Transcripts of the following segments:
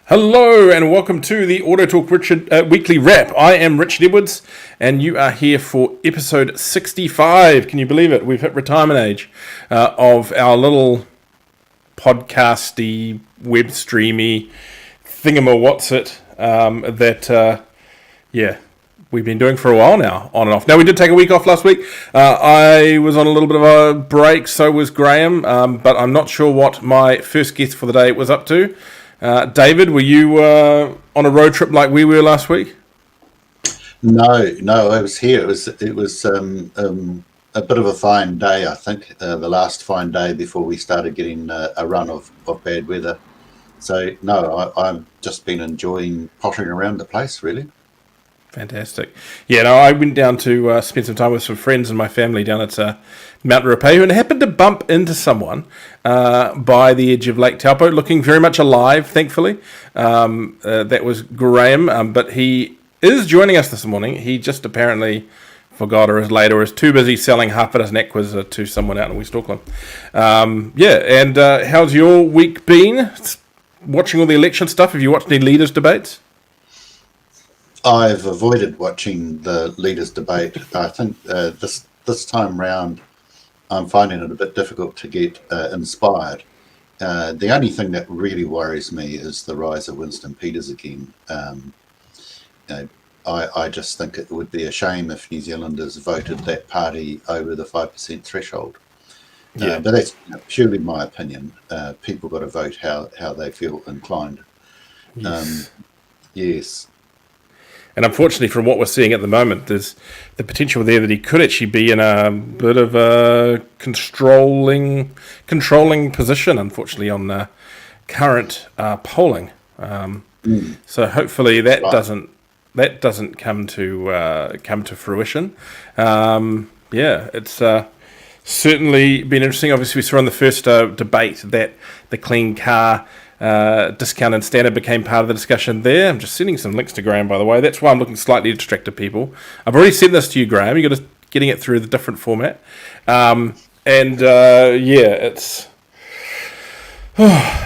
Hello and welcome to the AutoTalk Weekly Wrap. I am Richard Edwards and you are here for episode 65. Can you believe it? We've hit retirement age of our little podcasty, web streamy thingamawhatsit we've been doing for a while now, on and off. Now, we did take a week off last week. I was on a little bit of a break, so was Graham, but I'm not sure what my first guest for the day was up to. David, were you on a road trip like we were last week? No, I was here. It was a bit of a fine day, I think. The last fine day before we started getting a run of bad weather. So no, I've just been enjoying pottering around the place, really. Fantastic. Yeah, no, I went down to spend some time with some friends and my family down at Mount Ruapehu and happened to bump into someone by the edge of Lake Taupo, looking very much alive, thankfully. That was Graham, but he is joining us this morning. He just apparently forgot or is late or is too busy selling half a dozen Aquas to someone out in West Auckland. How's your week been? Watching all the election stuff? Have you watched any leaders' debates? I've avoided watching the leaders' debate. I think this time round, I'm finding it a bit difficult to get inspired. The only thing that really worries me is the rise of Winston Peters again. I just think it would be a shame if New Zealanders voted that party over the 5% threshold. But that's purely my opinion. People got to vote how they feel inclined. Yes. And unfortunately, from what we're seeing at the moment, there's the potential there that he could actually be in a bit of a controlling position, unfortunately, on the current polling. So hopefully that doesn't come to fruition. It's certainly been interesting. Obviously, we saw in the first debate that the clean car discount and standard became part of the discussion there. I'm just sending some links to Graham, by the way. That's why I'm looking slightly distracted, people. I've already sent this to you, Graham. You're getting it through the different format. It's...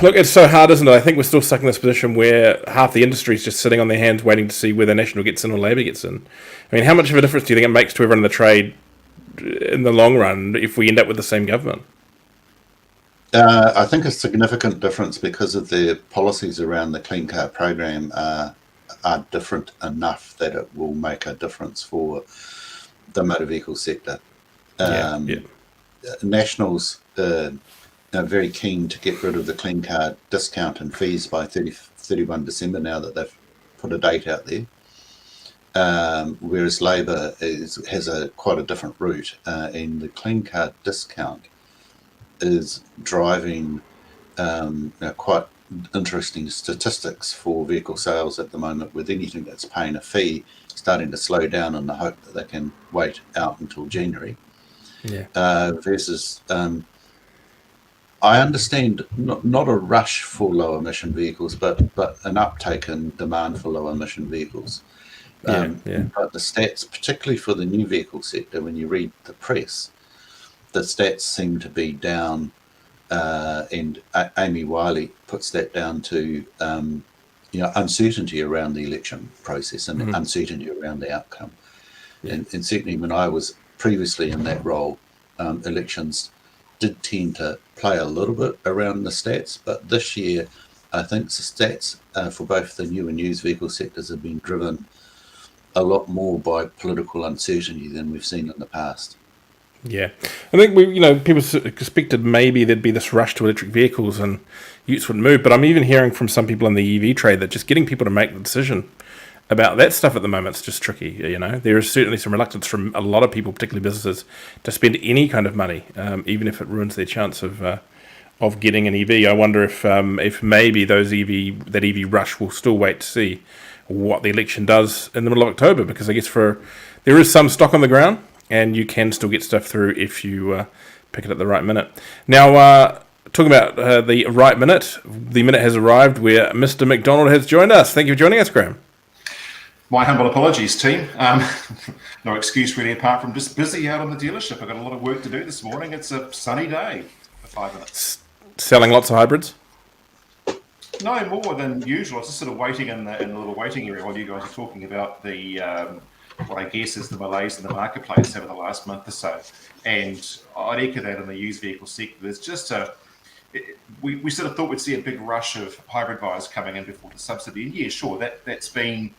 look, it's so hard, isn't it? I think we're still stuck in this position where half the industry is just sitting on their hands waiting to see whether National gets in or Labour gets in. I mean, how much of a difference do you think it makes to everyone in the trade in the long run if we end up with the same government? I think a significant difference because of the policies around the Clean Car program are different enough that it will make a difference for the motor vehicle sector. Nationals are very keen to get rid of the Clean Car discount and fees by 31 December now that they've put a date out there. Whereas Labour has quite a different route, and the Clean Car discount is driving quite interesting statistics for vehicle sales at the moment, with anything that's paying a fee starting to slow down in the hope that they can wait out until January. Versus, I understand not a rush for low emission vehicles, but an uptake in demand for low emission vehicles. But the stats, particularly for the new vehicle sector, when you read the press, the stats seem to be down, and Amy Wiley puts that down to uncertainty around the election process and uncertainty around the outcome. And certainly when I was previously in that role, elections did tend to play a little bit around the stats, but this year I think the stats for both the new and used vehicle sectors have been driven a lot more by political uncertainty than we've seen in the past. Yeah, I think people expected maybe there'd be this rush to electric vehicles and utes wouldn't move, but I'm even hearing from some people in the EV trade that just getting people to make the decision about that stuff at the moment is just tricky. There is certainly some reluctance from a lot of people, particularly businesses, to spend any kind of money, even if it ruins their chance of getting an EV. I wonder if maybe that EV rush will still wait to see what the election does in the middle of October, because I guess there is some stock on the ground, and you can still get stuff through if you pick it at the right minute. Now, talking about the right minute, the minute has arrived where Mr. McDonald has joined us. Thank you for joining us, Graham. My humble apologies, team. No excuse really, apart from just busy out on the dealership. I've got a lot of work to do this morning. It's a sunny day for 5 minutes. Selling lots of hybrids? No more than usual. I was just sort of waiting in the little waiting area while you guys are talking about the what I guess is the malaise in the marketplace over the last month or so. And I'd echo that in the used vehicle sector. There's just we sort of thought we'd see a big rush of hybrid buyers coming in before the subsidy. And yeah, sure, that's been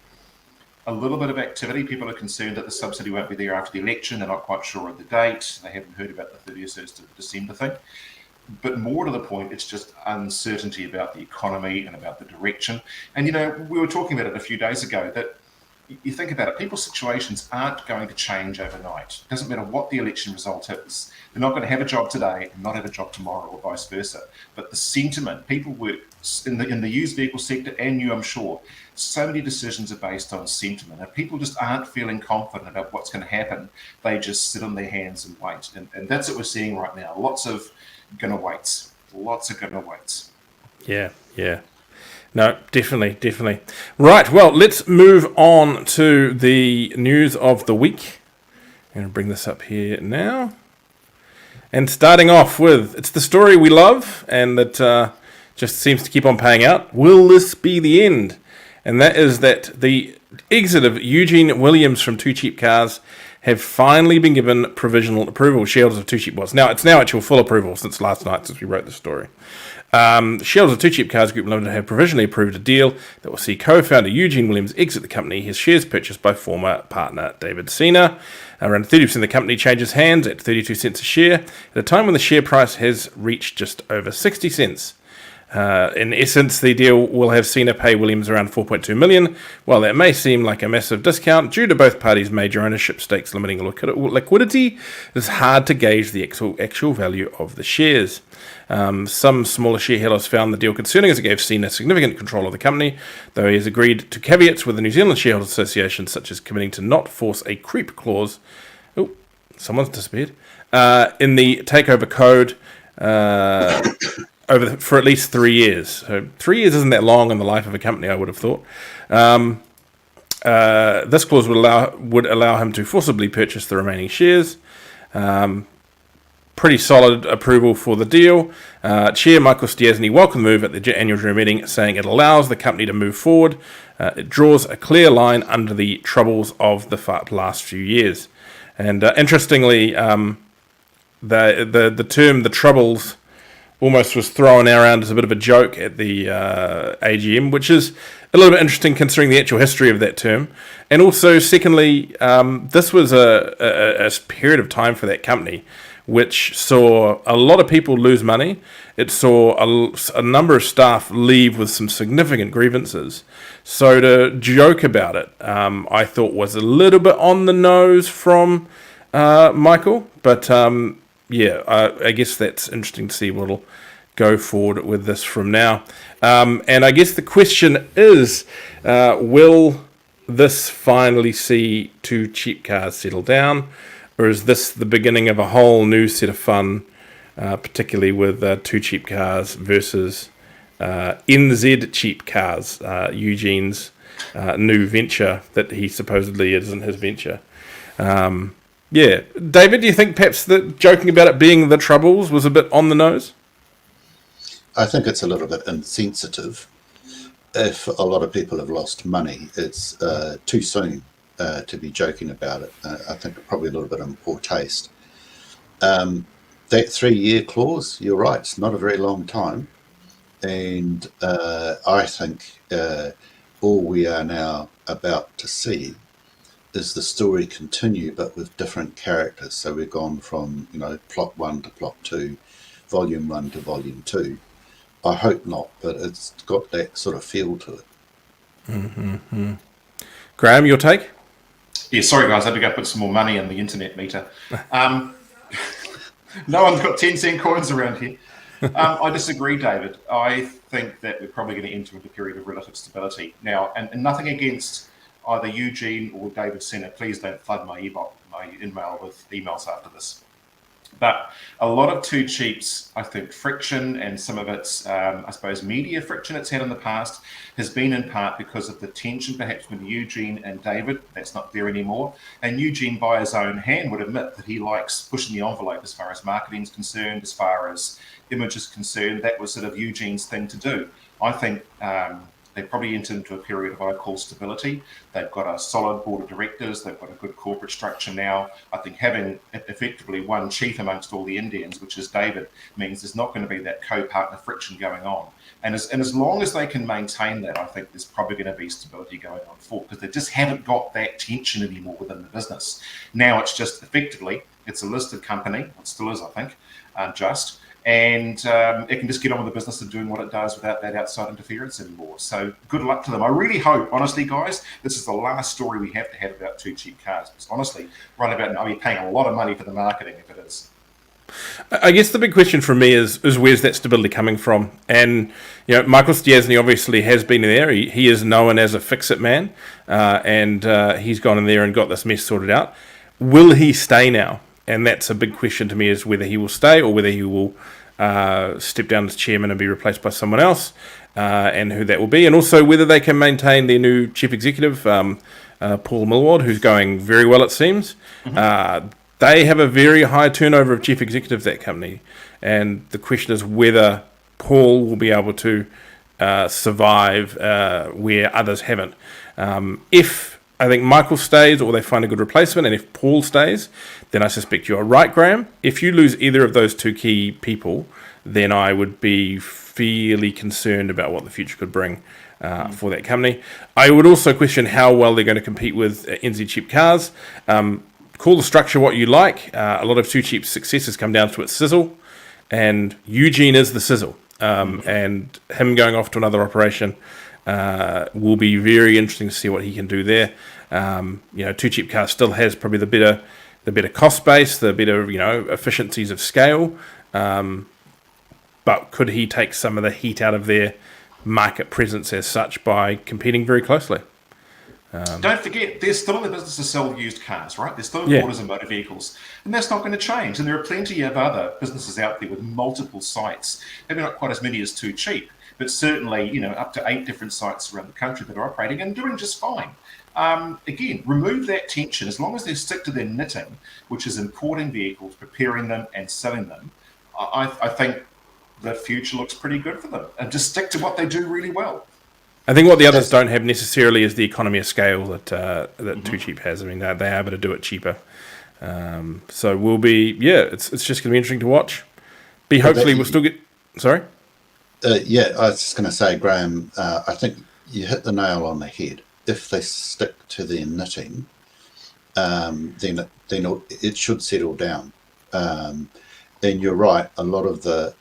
a little bit of activity. People are concerned that the subsidy won't be there after the election. They're not quite sure of the date. They haven't heard about the 31st of December thing. But more to the point, it's just uncertainty about the economy and about the direction. And, we were talking about it a few days ago, that you think about it, people's situations aren't going to change overnight. It doesn't matter what the election result is. They're not going to have a job today and not have a job tomorrow, or vice versa. But the sentiment, people work in the used vehicle sector, and you, I'm sure, so many decisions are based on sentiment. And people just aren't feeling confident about what's going to happen. They just sit on their hands and wait. And that's what we're seeing right now. Lots of gonna wait. Lots of gonna wait. Yeah. No, definitely. Right, well, let's move on to the news of the week. I'm going to bring this up here now. And starting off with, it's the story we love and that just seems to keep on paying out. Will this be the end? And that is that the exit of Eugene Williams from Too Cheap Cars have finally been given provisional approval. Shareholders of Too Cheap was. Now, it's now actual full approval since last night, since we wrote the story. Shareholders of Too Cheap Cars Group Limited have provisionally approved a deal that will see co-founder Eugene Williams exit the company, his shares purchased by former partner David Sena. Around 30% of the company changes hands at 32 cents a share, at a time when the share price has reached just over 60 cents. In essence, the deal will have Sena pay Williams around $4.2 million. While that may seem like a massive discount, due to both parties' major ownership stakes limiting liquidity, it's hard to gauge the actual value of the shares. Some smaller shareholders found the deal concerning as it gave Sena significant control of the company, though he has agreed to caveats with the New Zealand Shareholders Association, such as committing to not force a creep clause. Oh, someone's disappeared. In the takeover code. For at least 3 years. So 3 years isn't that long in the life of a company, I would have thought. This clause would allow him to forcibly purchase the remaining shares. Pretty solid approval for the deal. Chair Michael Stiasny welcomed the move at the annual general meeting, saying it allows the company to move forward. It draws a clear line under the troubles of the last few years. And interestingly, the term "the troubles" almost was thrown around as a bit of a joke at the AGM, which is a little bit interesting considering the actual history of that term. And also, secondly, this was a period of time for that company which saw a lot of people lose money. It saw a number of staff leave with some significant grievances. So to joke about it, I thought was a little bit on the nose from Michael, but I guess that's interesting to see what'll go forward with this from now. And I guess the question is, will this finally see Too Cheap Cars settle down, or is this the beginning of a whole new set of fun, particularly with Too Cheap Cars versus NZ Cheap Cars, Eugene's new venture that he supposedly isn't his venture? Yeah. David, do you think perhaps that joking about it being the troubles was a bit on the nose? I think it's a little bit insensitive. If a lot of people have lost money, it's too soon to be joking about it. I think probably a little bit in poor taste. That 3-year clause, you're right, it's not a very long time. And I think all we are now about to see is the story continue, but with different characters. So we've gone from, plot 1 to plot 2, volume 1 to volume 2. I hope not, but it's got that sort of feel to it. Mm-hmm. Graham, your take? Yeah, sorry guys, I had to go put some more money in the internet meter. No one's got 10-cent coins around here. I disagree, David. I think that we're probably going to enter into a period of relative stability now, and nothing against either Eugene or David Sena. Please don't flood my email with emails after this. But a lot of Too Cheap's, I think, friction and some of its, media friction it's had in the past has been in part because of the tension perhaps with Eugene and David. That's not there anymore. And Eugene, by his own hand, would admit that he likes pushing the envelope as far as marketing is concerned, as far as image is concerned. That was sort of Eugene's thing to do. I think they probably entered into a period of what I call stability. They've got a solid board of directors. They've got a good corporate structure now. I think having effectively one chief amongst all the Indians, which is David, means there's not going to be that co-partner friction going on. And as long as they can maintain that, I think there's probably going to be stability going on forward, because they just haven't got that tension anymore within the business. Now it's just effectively, it's a listed company. It still is, I think, and it can just get on with the business of doing what it does without that outside interference anymore. So good luck to them. I really hope, honestly, guys, this is the last story we have to have about Too Cheap Cars. Because honestly, right about now, I'll be paying a lot of money for the marketing if it is. I guess the big question for me is where's that stability coming from? And Michael Stiassny obviously has been there. He is known as a fix-it man, and he's gone in there and got this mess sorted out. Will he stay now? And that's a big question to me, is whether he will stay or whether he will step down as chairman and be replaced by someone else, and who that will be. And also whether they can maintain their new chief executive, Paul Millward, who's going very well, it seems. Mm-hmm. They have a very high turnover of chief executives, that company. And the question is whether Paul will be able to survive where others haven't. If I think Michael stays or they find a good replacement, and if Paul stays, then I suspect you're right, Graham. If you lose either of those two key people, then I would be fairly concerned about what the future could bring for that company. I would also question how well they're going to compete with NZ Cheap Cars. Call the structure what you like. A lot of Too Cheap's success has come down to its sizzle, and Eugene is the sizzle. And him going off to another operation will be very interesting to see what he can do there. Too Cheap Cars still has probably the better cost base, the better efficiencies of scale. But could he take some of the heat out of their market presence as such by competing very closely? Don't forget, they're still in the business to sell used cars, right? They're still importers of motor vehicles, and that's not going to change. And there are plenty of other businesses out there with multiple sites, maybe not quite as many as Too Cheap, but certainly, up to 8 different sites around the country that are operating and doing just fine. Again, remove that tension. As long as they stick to their knitting, which is importing vehicles, preparing them and selling them, I think the future looks pretty good for them. And just stick to what they do really well. I think what the others don't have necessarily is the economy of scale that Too Cheap has. I mean, they're able to do it cheaper. So we'll be, it's just going to be interesting to watch. Hopefully we'll still get, sorry? I was just going to say, Graham, I think you hit the nail on the head. If they stick to their knitting, then it should settle down. And you're right, a lot of the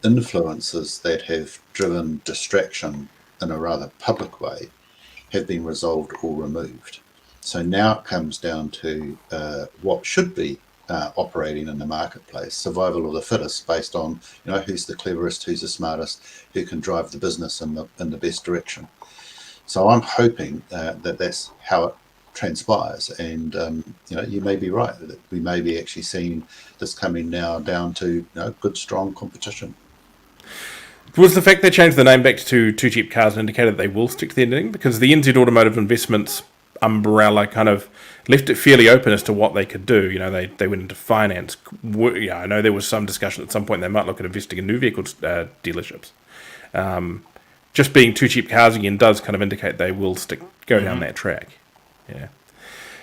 influences that have driven distraction in a rather public way have been resolved or removed. So now it comes down to what should be operating in the marketplace, survival of the fittest, based on who's the cleverest, who's the smartest, who can drive the business in the best direction. So I'm hoping that that's how it transpires, and you may be right that we may be actually seeing this coming now down to good, strong competition. Was the fact they changed the name back to Too Cheap Cars an indicator that they will stick to their knitting? Because the NZ Automotive Investments umbrella kind of left it fairly open as to what they could do. They went into finance. I know there was some discussion at some point they might look at investing in new vehicle dealerships. Just being Too Cheap Cars again does kind of indicate they will go down that track. Yeah.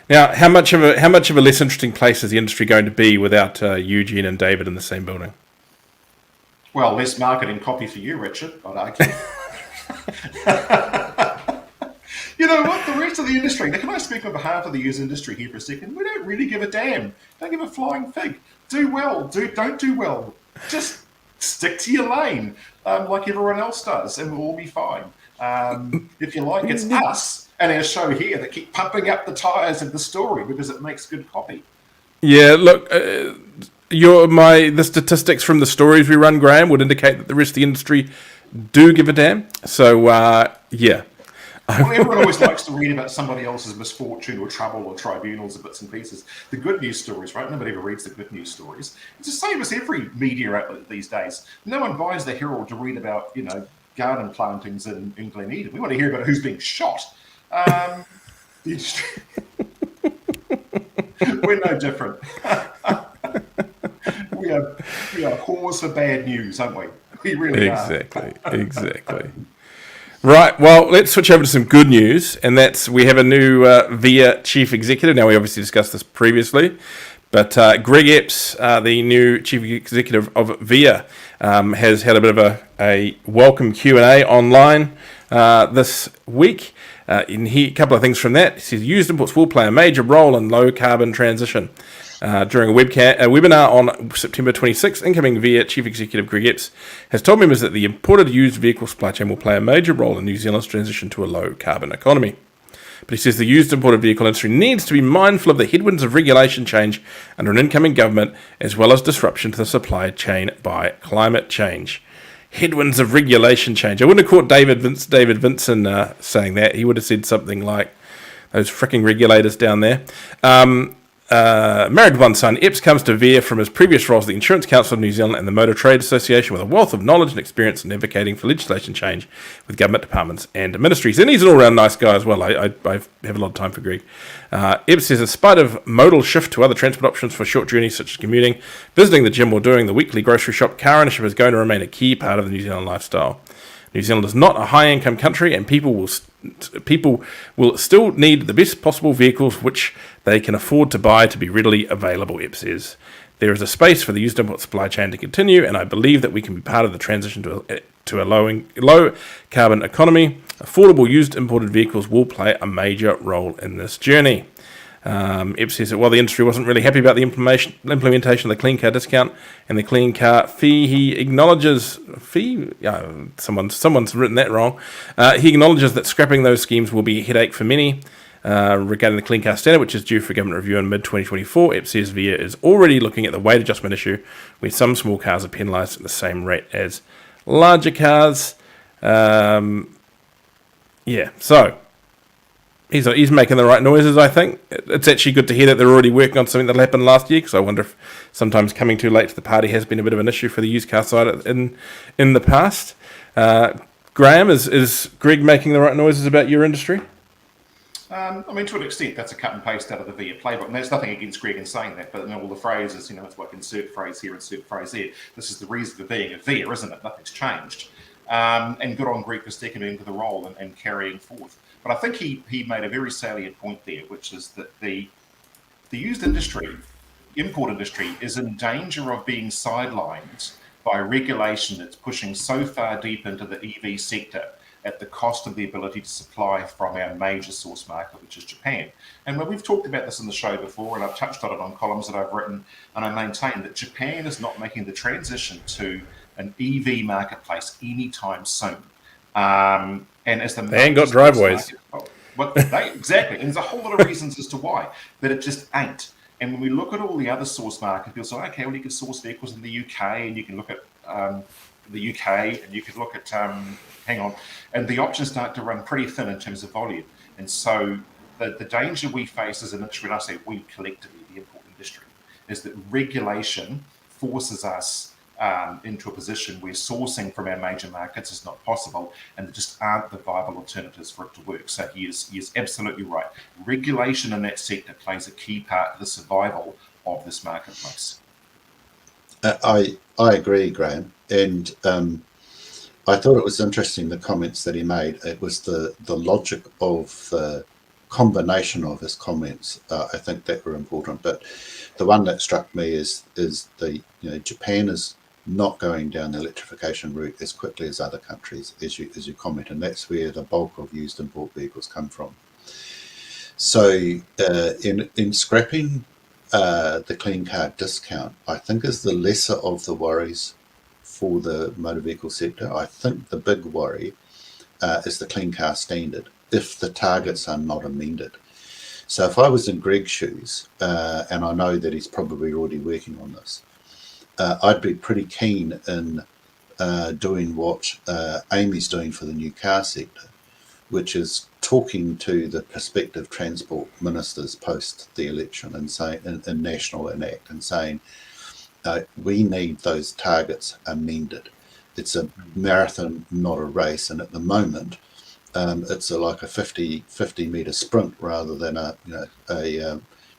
Now, how much of a less interesting place is the industry going to be without Eugene and David in the same building? Well, less marketing copy for you, Richard, I'd argue. You know what? The rest of the industry, now can I speak on behalf of the used industry here for a second? We don't really give a damn. Don't give a flying fig. Do well. Don't do well. Just stick to your lane like everyone else does, and we'll all be fine. If you like, it's us and our show here that keep pumping up the tyres of the story because it makes good copy. Yeah, look... the statistics from the stories we run, Graham, would indicate that the rest of the industry do give a damn. So, yeah. Well, everyone always likes to read about somebody else's misfortune or trouble or tribunals and bits and pieces. The good news stories, right? Nobody ever reads the good news stories. It's the same as every media outlet these days. No one buys the Herald to read about, garden plantings in Glen Eden. We want to hear about who's being shot. We're no different. We are whores for bad news, aren't we? We really are. Exactly. Right, well, let's switch over to some good news, and that's we have a new VIA chief executive. Now, we obviously discussed this previously, but Greg Epps, the new chief executive of VIA, has had a bit of a welcome Q&A online this week. A couple of things from that. He says used imports will play a major role in low carbon transition. During a webinar on September 26th, incoming VIA Chief Executive Greg Epps has told members that the imported used vehicle supply chain will play a major role in New Zealand's transition to a low-carbon economy. But he says the used imported vehicle industry needs to be mindful of the headwinds of regulation change under an incoming government, as well as disruption to the supply chain by climate change. Headwinds of regulation change. I wouldn't have caught David Vinson saying that. He would have said something like, those fricking regulators down there. Married with one son, Epps comes to VIA from his previous roles at the Insurance Council of New Zealand and the Motor Trade Association with a wealth of knowledge and experience in advocating for legislation change with government departments and ministries. And he's an all-round nice guy as well. I have a lot of time for Greg. Epps says, in spite of modal shift to other transport options for short journeys such as commuting, visiting the gym or doing the weekly grocery shop, car ownership is going to remain a key part of the New Zealand lifestyle. New Zealand is not a high-income country, and people will still need the best possible vehicles which they can afford to buy to be readily available, Epps says. There is a space for the used import supply chain to continue, and I believe that we can be part of the transition to a low-carbon economy. Affordable used imported vehicles will play a major role in this journey. Epps says that while the industry wasn't really happy about the implementation of the clean car discount and the clean car fee, he acknowledges someone's written that wrong. He acknowledges that scrapping those schemes will be a headache for many. Regarding the clean car standard, which is due for government review in mid-2024, Epps says VIA is already looking at the weight adjustment issue, where some small cars are penalised at the same rate as larger cars. So he's making the right noises, I think. It's actually good to hear that they're already working on something that happened last year, because I wonder if sometimes coming too late to the party has been a bit of an issue for the used car side in the past. Graham, is Greg making the right noises about your industry? To an extent, that's a cut and paste out of the VIA playbook. And there's nothing against Greg in saying that, but all the phrases, it's like insert phrase here, insert phrase there. This is the reason for being a VIA, isn't it? Nothing's changed. And good on Greg for stepping into the role and carrying forth. But I think he made a very salient point there, which is that the used industry, import industry, is in danger of being sidelined by regulation that's pushing so far deep into the EV sector at the cost of the ability to supply from our major source market, which is Japan. And when we've talked about this in the show before, and I've touched on it on columns that I've written, and I maintain that Japan is not making the transition to an EV marketplace anytime soon. And as they ain't got driveways. Exactly. And there's a whole lot of reasons as to why, that it just ain't. And when we look at all the other source markets, people say, okay, well, you can source vehicles in the UK, and you can look at the UK, and you can look at, and the options start to run pretty thin in terms of volume. And so the danger we face as an industry, and I say we collectively, the import industry, is that regulation forces us into a position where sourcing from our major markets is not possible, and there just aren't the viable alternatives for it to work. So he is absolutely right. Regulation in that sector plays a key part of the survival of this marketplace. I agree, Graham, and I thought it was interesting the comments that he made. It was the logic of the combination of his comments. I think that were important, but the one that struck me is the Japan is not going down the electrification route as quickly as other countries, as you comment, and that's where the bulk of used import vehicles come from. So in scrapping the clean car discount, I think is the lesser of the worries for the motor vehicle sector. I think the big worry is the clean car standard if the targets are not amended. So if I was in Greg's shoes, and I know that he's probably already working on this, I'd be pretty keen in doing what Amy's doing for the new car sector, which is talking to the prospective transport ministers post the election and saying, in National Enact, and saying, we need those targets amended. It's a marathon, not a race, and at the moment, it's like a 50 meter sprint rather than a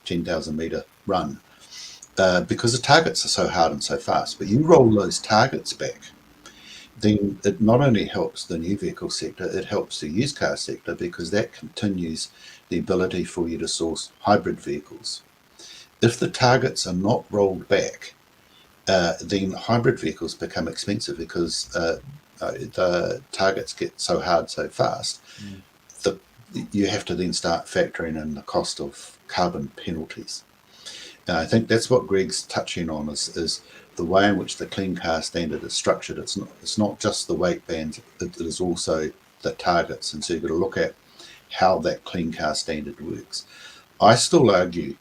10,000 meter run, because the targets are so hard and so fast. But you roll those targets back, then it not only helps the new vehicle sector, it helps the used car sector, because that continues the ability for you to source hybrid vehicles. If the targets are not rolled back, then hybrid vehicles become expensive, because the targets get so hard so fast. You have to then start factoring in the cost of carbon penalties. And I think that's what Greg's touching on, is the way in which the clean car standard is structured. It's not just the weight bands, it is also the targets. And so you've got to look at how that clean car standard works. I still argue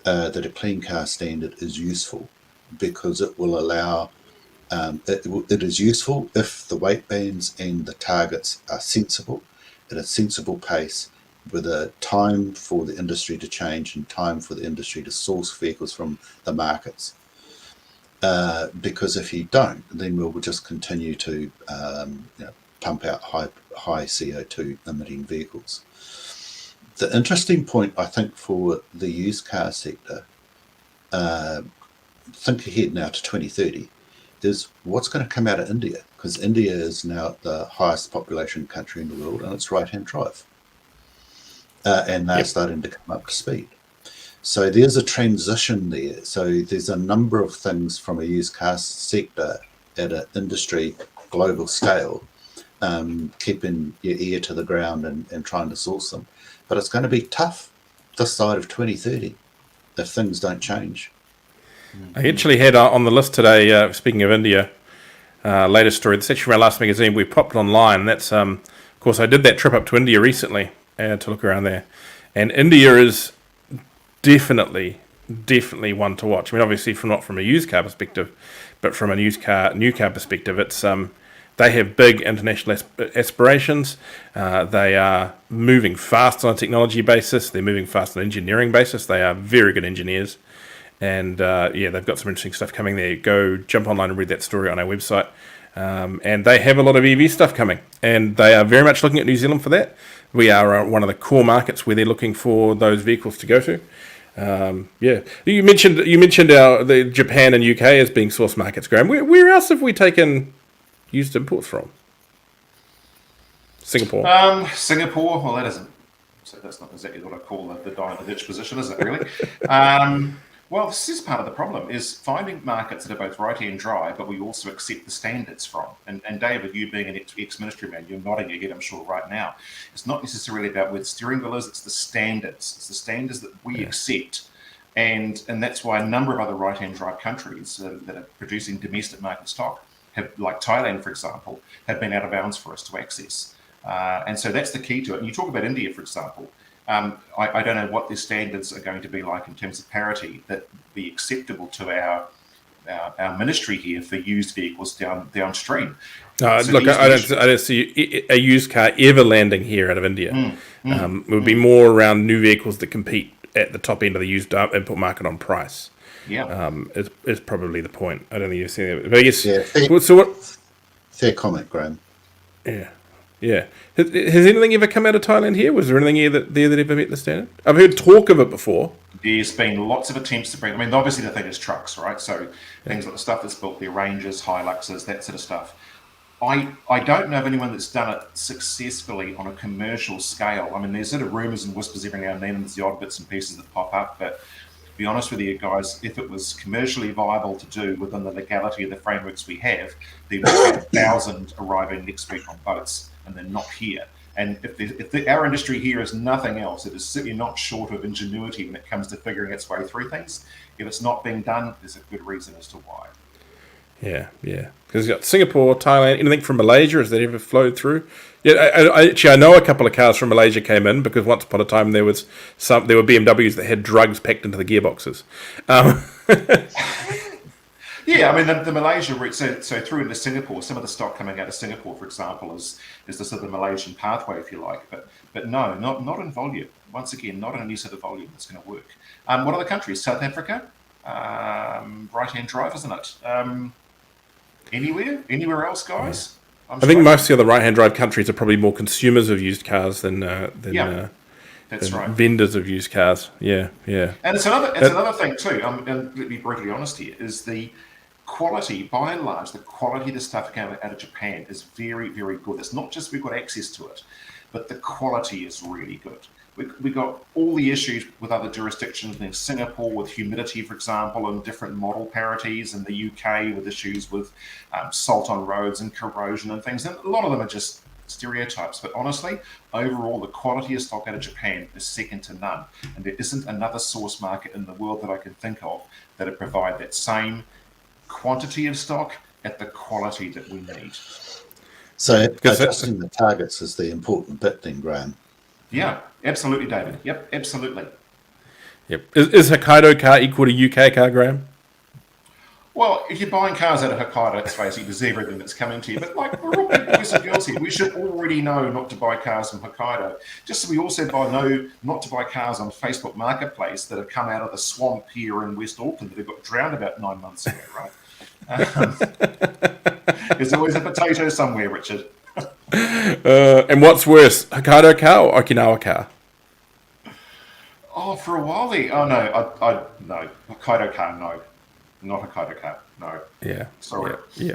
that a clean car standard is useful, because it will allow, it is useful if the weight bands and the targets are sensible, at a sensible pace, with a time for the industry to change and time for the industry to source vehicles from the markets. Because if you don't, then we'll just continue to pump out high CO2 emitting vehicles. The interesting point, I think, for the used car sector, think ahead now to 2030, is what's going to come out of India, because India is now the highest population country in the world, and it's right-hand drive. And they're starting to come up to speed. So there's a transition there. So there's a number of things from a used car sector at an industry global scale, keeping your ear to the ground and trying to source them. But it's going to be tough this side of 2030 if things don't change. I actually had on the list today, speaking of India, latest story. It's actually from our last magazine. We popped it online. That's, of course, I did that trip up to India recently to look around there. And India is definitely one to watch. I mean, obviously, not from a used car perspective, but from a new car perspective, it's they have big international aspirations. They are moving fast on a technology basis. They're moving fast on an engineering basis. They are very good engineers. And they've got some interesting stuff coming there. Go jump online and read that story on our website. And they have a lot of EV stuff coming, and they are very much looking at New Zealand for that. We are one of the core markets where they're looking for those vehicles to go to. You mentioned the Japan and UK as being source markets, Graham. Where else have we taken used imports from? Singapore. Singapore. Well, that's not exactly what I call the die in the ditch position, is it? Really? Well, this is part of the problem, is finding markets that are both right-hand drive, but we also accept the standards from. And David, you being an ex-ministry man, you're nodding your head, I'm sure, right now. It's not necessarily about where the steering wheel is, it's the standards. It's the standards that we accept. And that's why a number of other right-hand drive countries that are producing domestic market stock, like Thailand, for example, have been out of bounds for us to access. And so that's the key to it. And you talk about India, for example. I don't know what their standards are going to be like in terms of parity that be acceptable to our ministry here for used vehicles downstream. I don't see a used car ever landing here out of India. It would be more around new vehicles that compete at the top end of the used import market on price. Yeah, is probably the point. I don't think you've seen it, but I guess. Fair comment, Graham. Yeah. Has anything ever come out of Thailand here? Was there anything there that ever met the standard? I've heard talk of it before. There's been lots of attempts to bring. I mean, obviously the thing is trucks, right? So things like the stuff that's built there, Rangers, Hiluxes, that sort of stuff. I don't know of anyone that's done it successfully on a commercial scale. I mean, there's sort of rumours and whispers every now and then, and there's the odd bits and pieces that pop up. But to be honest with you guys, if it was commercially viable to do within the legality of the frameworks we have, then we'd have 1,000 arriving next week on boats, and they're not here. And if our industry here is nothing else, it is certainly not short of ingenuity when it comes to figuring its way through things. If it's not being done, there's a good reason as to why. Yeah. Because you've got Singapore, Thailand, anything from Malaysia, has that ever flowed through? Yeah, I know a couple of cars from Malaysia came in because once upon a time there were BMWs that had drugs packed into the gearboxes. Yeah, I mean the Malaysia route. So through into Singapore, some of the stock coming out of Singapore, for example, is the sort of the Malaysian pathway, if you like. But no, not in volume. Once again, not in any sort of volume that's going to work. What other countries? South Africa, right-hand drive, isn't it? Anywhere else, guys? I think most of the other right-hand drive countries are probably more consumers of used cars than that's right. Vendors of used cars. Yeah. And it's another thing too. And let me be brutally honest here. Is the quality, by and large, the quality of the stuff coming out of Japan is very, very good. It's not just we've got access to it, but the quality is really good. We got all the issues with other jurisdictions, in Singapore with humidity, for example, and different model parities, in the UK with issues with salt on roads and corrosion and things. And a lot of them are just stereotypes. But honestly, overall, the quality of stock out of Japan is second to none. And there isn't another source market in the world that I can think of that would provide that same quantity of stock at the quality that we need. So adjusting the targets is the important bit then, Graham. Yeah, absolutely, David. Yep, absolutely. Yep. Is Hokkaido car equal to UK car, Graham? Well, if you're buying cars out of Hokkaido, it's basically there's everything that's coming to you. But like, we're all big boys and girls here. We should already know not to buy cars from Hokkaido. Just so we also know not to buy cars on Facebook Marketplace that have come out of the swamp here in West Auckland that have got drowned about 9 months ago, right? There's always a potato somewhere, Richard. And what's worse, Hokkaido car or Okinawa car? Oh, for a while there. Oh, no. No. Hokkaido car, no. Not Hokkaido car, no. Yeah. Sorry. Yeah.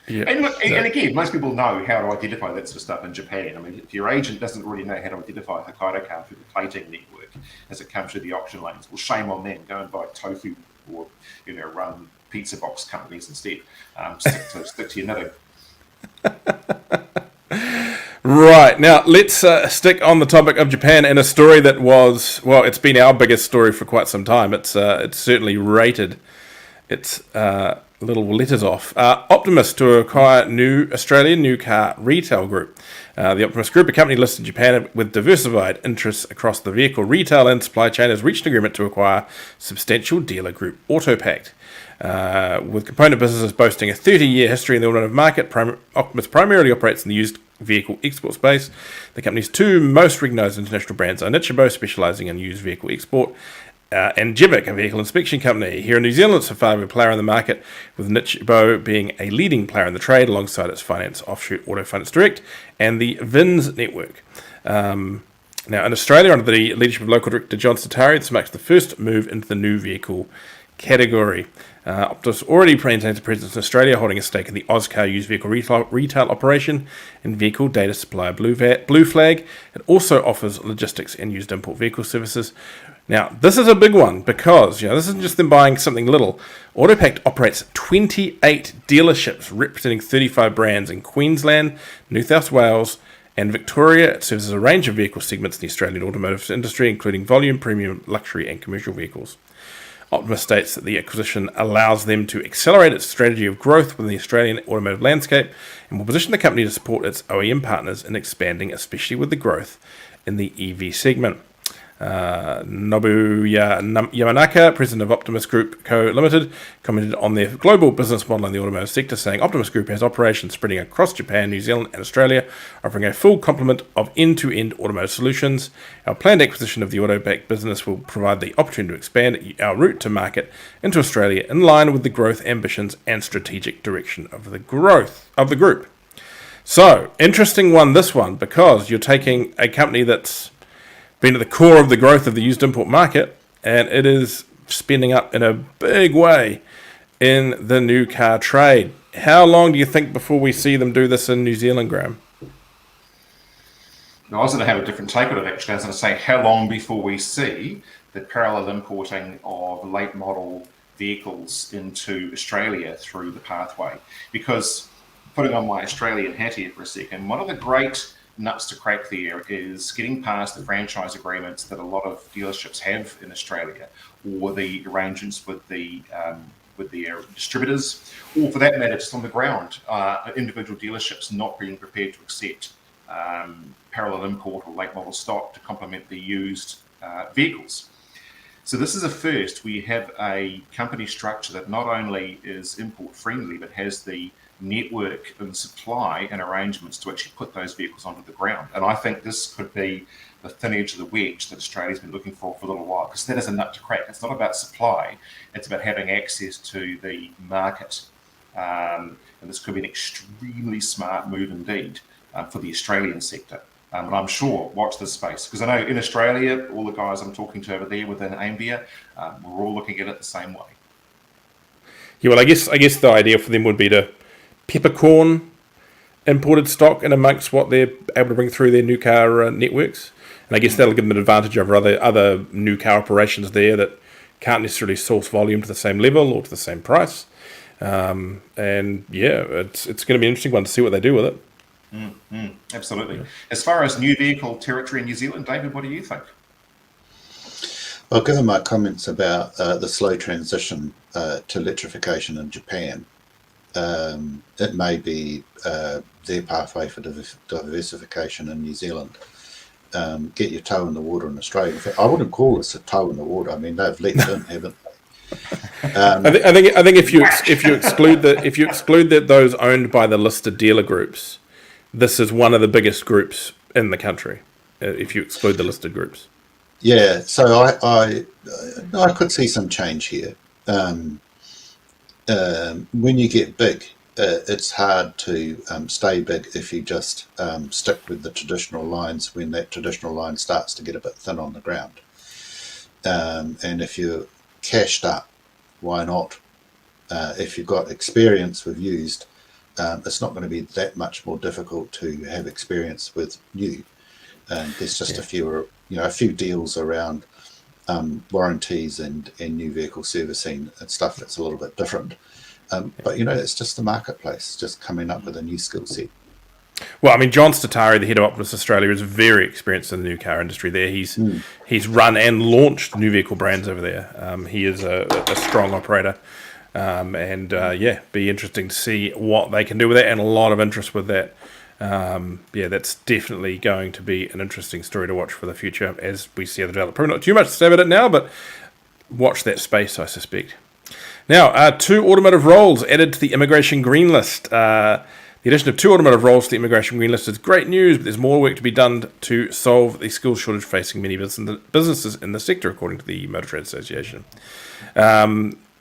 And look, and again, most people know how to identify that sort of stuff in Japan. I mean, if your agent doesn't really know how to identify a Hokkaido car through the plating network as it comes through the auction lanes, well, shame on them. Go and buy tofu or, run pizza box companies instead. Stick to your knitting. Right, now let's stick on the topic of Japan and a story that was, well, it's been our biggest story for quite some time. It's certainly rated its little letters off. Optimus to acquire new Australian new car retail group. The Optimus Group, a company listed in Japan with diversified interests across the vehicle retail and supply chain, has reached an agreement to acquire substantial dealer group AutoTalk. With component businesses boasting a 30-year history in the automotive market, Optimus primarily operates in the used vehicle export space. The company's two most recognised international brands are Nichibo, specialising in used vehicle export, and Jibic, a vehicle inspection company. Here in New Zealand, it's a far bigger player in the market, with Nichibo being a leading player in the trade alongside its finance offshoot Auto Finance Direct and the VINS network. Now, in Australia, under the leadership of local director John Satari, this marks the first move into the new vehicle category. Optimus already maintains a presence in Australia, holding a stake in the Ozcar used vehicle retail operation and vehicle data supplier Blue Flag. It also offers logistics and used import vehicle services. Now, this is a big one because, this isn't just them buying something little. AutoTalk operates 28 dealerships representing 35 brands in Queensland, New South Wales, and Victoria. It serves as a range of vehicle segments in the Australian automotive industry, including volume, premium, luxury, and commercial vehicles. Optimus states that the acquisition allows them to accelerate its strategy of growth within the Australian automotive landscape and will position the company to support its OEM partners in expanding, especially with the growth in the EV segment. Nobuya Yamanaka, president of Optimus Group Co. Limited, commented on their global business model in the automotive sector, saying Optimus Group has operations spreading across Japan, New Zealand, and Australia, offering a full complement of end-to-end automotive solutions. Our planned acquisition of the AutoTalk business will provide the opportunity to expand our route to market into Australia in line with the growth ambitions and strategic direction of the growth of the group. So, interesting one, this one, because you're taking a company that's been at the core of the growth of the used import market, and it is spending up in a big way in the new car trade. How long do you think before we see them do this in New Zealand, Graham? Now, I was going to have a different take on it, actually. I was going to say, how long before we see the parallel importing of late model vehicles into Australia through the pathway? Because, putting on my Australian hat here for a second, one of the great nuts to crack there is getting past the franchise agreements that a lot of dealerships have in Australia, or the arrangements with their distributors, or for that matter, just on the ground, individual dealerships not being prepared to accept parallel import or late model stock to complement the used vehicles. So this is a first. We have a company structure that not only is import friendly, but has the network and supply and arrangements to actually put those vehicles onto the ground. And I think this could be the thin edge of the wedge that Australia's been looking for a little while, because that is a nut to crack. It's not about supply, it's about having access to the market. And this could be an extremely smart move indeed for the Australian sector. And I'm sure, watch this space, because I know in Australia, all the guys I'm talking to over there within AIMVIA, we're all looking at it the same way. Yeah, well, I guess the idea for them would be to peppercorn imported stock in amongst what they're able to bring through their new car networks, and I guess that'll give them an advantage over other new car operations there that can't necessarily source volume to the same level or to the same price. And yeah, it's going to be an interesting one to see what they do with it. Absolutely. As far as new vehicle territory in New Zealand, David, what do you think? Well, given my comments about the slow transition to electrification in Japan, it may be their pathway for diversification in New Zealand. Get your toe in the water in Australia. In fact, I wouldn't call this a toe in the water. I mean, they've leaped in, haven't they? I think if you exclude those owned by the listed dealer groups, this is one of the biggest groups in the country. If you exclude the listed groups. Yeah, so I could see some change here. When you get big, it's hard to stay big if you just stick with the traditional lines when that traditional line starts to get a bit thin on the ground. And if you're cashed up, why not? If you've got experience with used, it's not going to be that much more difficult to have experience with new. There's just a few deals around warranties and new vehicle servicing and stuff that's a little bit different. But it's just the marketplace just coming up with a new skill set. Well, I mean, John Statari, the head of Optimus Australia, is very experienced in the new car industry there. He's run and launched new vehicle brands over there. He is a strong operator. Be interesting to see what they can do with that, and a lot of interest with that. That's definitely going to be an interesting story to watch for the future as we see it develop. Probably not too much to say about it now, but watch that space, I suspect. Now, 2 automotive roles added to the immigration green list. The addition of 2 automotive roles to the immigration green list is great news, but there's more work to be done to solve the skills shortage facing many businesses in the sector, according to the Motor Trade Association.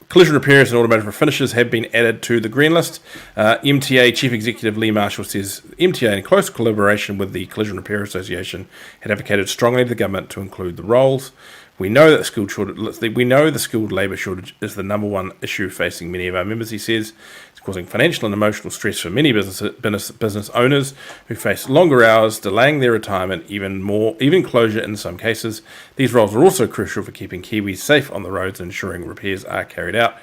Collision repairs and automotive refinishes have been added to the green list. MTA Chief Executive Lee Marshall says MTA, in close collaboration with the Collision Repair Association, had advocated strongly to the government to include the roles. We know that the skilled labour shortage is the number one issue facing many of our members, he says. It's causing financial and emotional stress for many business owners who face longer hours, delaying their retirement, even closure in some cases. These roles are also crucial for keeping Kiwis safe on the roads and ensuring repairs are carried out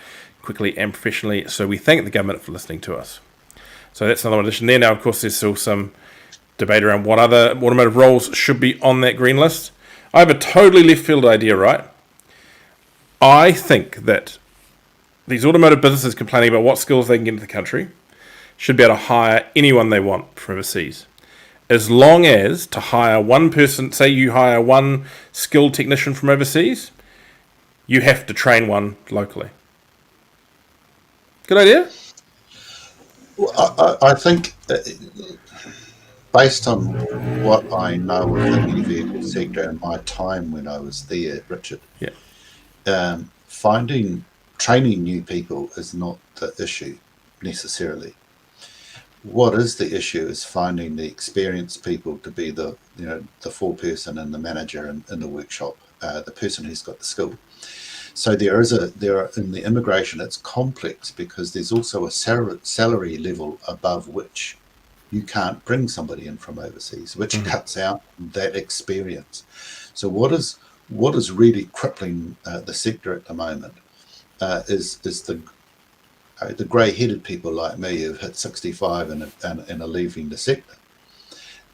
quickly and professionally. So we thank the government for listening to us. So that's another addition there. Now, of course, there's still some debate around what other automotive roles should be on that green list. I have a totally left field idea, right? I think that these automotive businesses complaining about what skills they can get into the country should be able to hire anyone they want from overseas. As long as to hire one person, say you hire one skilled technician from overseas, you have to train one locally. Good idea? Well, I think based on what I know of the new vehicle sector and my time when I was there, Richard, training new people is not the issue necessarily. What is the issue is finding the experienced people to be the foreperson and the manager in the workshop, the person who's got the skill. So there are in the immigration, it's complex because there's also a salary level above which you can't bring somebody in from overseas, which cuts out that experience. So what is really crippling the sector at the moment is the grey-headed people like me who've hit 65 and are leaving the sector,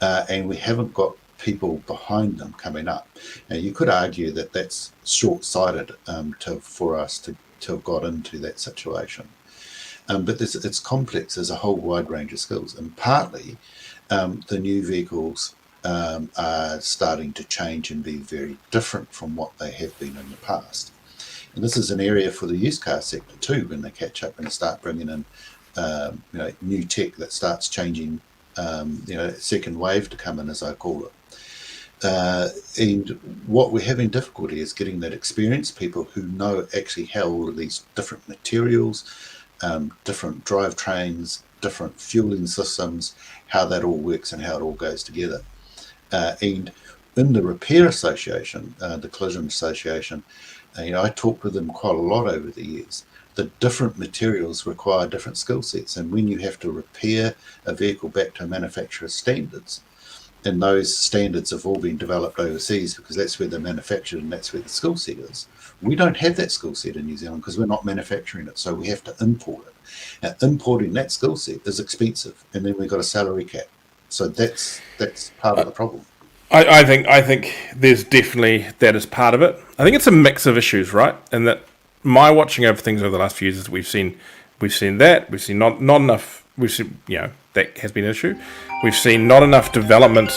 and we haven't got people behind them coming up. Now you could argue that that's short-sighted for us to have got into that situation. But it's complex. There's a whole wide range of skills, and partly the new vehicles are starting to change and be very different from what they have been in the past. And this is an area for the used car sector too, when they catch up and start bringing in new tech that starts changing, second wave to come in, as I call it. And what we're having difficulty is getting that experienced people who know actually how all of these different materials, different drivetrains, different fueling systems, how that all works and how it all goes together. And in the Repair Association, the Collision Association, I talked with them quite a lot over the years. the different materials require different skill sets. And when you have to repair a vehicle back to manufacturer's standards, and those standards have all been developed overseas because that's where they're manufactured and that's where the skill set is. We don't have that skill set in New Zealand because we're not manufacturing it, so we have to import it. Now, importing that skill set is expensive, and then we've got a salary cap. So that's part of the problem. I think there's definitely that as part of it. I think it's a mix of issues, right? And that my watching over things over the last few years is we've seen that we've seen not enough. We've seen that has been an issue. We've seen not enough development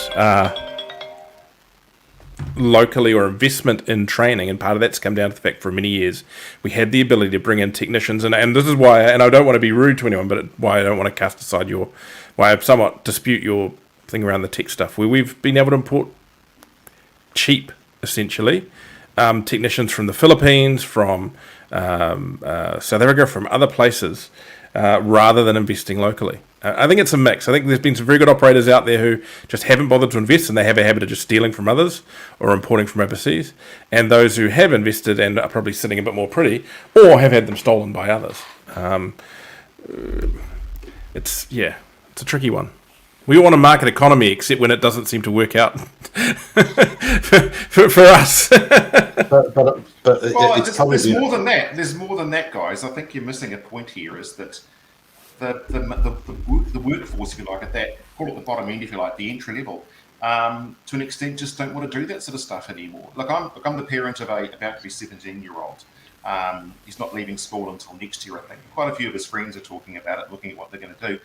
locally or investment in training, and part of that's come down to the fact for many years we had the ability to bring in technicians, and this is why, and I don't want to be rude to anyone, but why I don't want to cast aside why I somewhat dispute your thing around the tech stuff, where we've been able to import cheap, essentially, technicians from the Philippines, from South Africa, from other places, rather than investing locally. I think it's a mix. I think there's been some very good operators out there who just haven't bothered to invest, and they have a habit of just stealing from others or importing from overseas. And those who have invested and are probably sitting a bit more pretty, or have had them stolen by others. It's a tricky one. We want a market economy, except when it doesn't seem to work out for us. There's more than that. There's more than that, guys. I think you're missing a point here. Is that the workforce, if you like, at that, call it the bottom end, if you like, the entry level, to an extent, just don't want to do that sort of stuff anymore. Like I'm the parent of a about to be 17-year-old. He's not leaving school until next year, I think. Quite a few of his friends are talking about it, looking at what they're going to do.